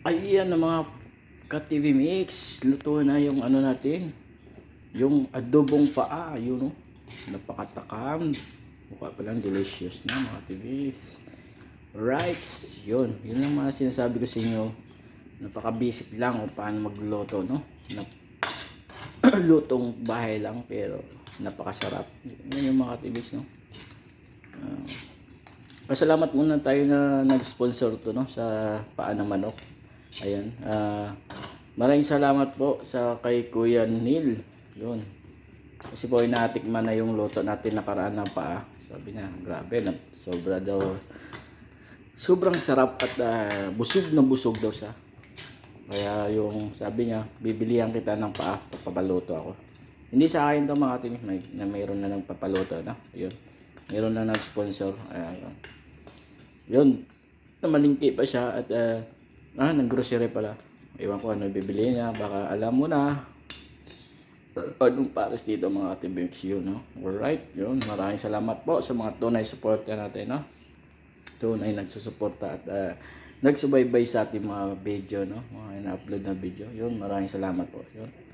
Ayan na mga ka-TV Mix, luto na yung ano natin, yung adobong paa, yun, no? Napakatakam. Mukha pa lang delicious na mga TVs. Right, yun lang mga sinasabi ko sa inyo. Napaka-basic lang kung paano magluto, no? Lutong bahay lang pero napakasarap. Yun yung mga TVs, no? Pasalamat muna tayo na nag-sponsor to, no, sa paa ng manok. Ayan. Maraming salamat po sa kay Kuya Neil. Yun. Kasi po inatikman na yung luto natin nakaraan ng paa. Sabi niya, grabe na sobra daw. Sobrang sarap at busog na busog daw siya. Kaya yung sabi niya, bibilihan kita ng paa, papaluto ako. Hindi sa akin to mga timis, na mayroon na nagpapaluto na. Yun. Mayroon na nag-sponsor. Ayun. Yun. Namalingki pa siya at nag-grocery pala. Iwan ko ano bibili niya. Baka alam mo na. Anong pares dito mga atibigs yun, no? Alright, yun. Maraming salamat po sa mga tunay supporter natin, no? Tunay nagsusuporta at nagsubaybay sa ating mga video, no? Mga ina-upload na video. Yun, maraming salamat po. Yun.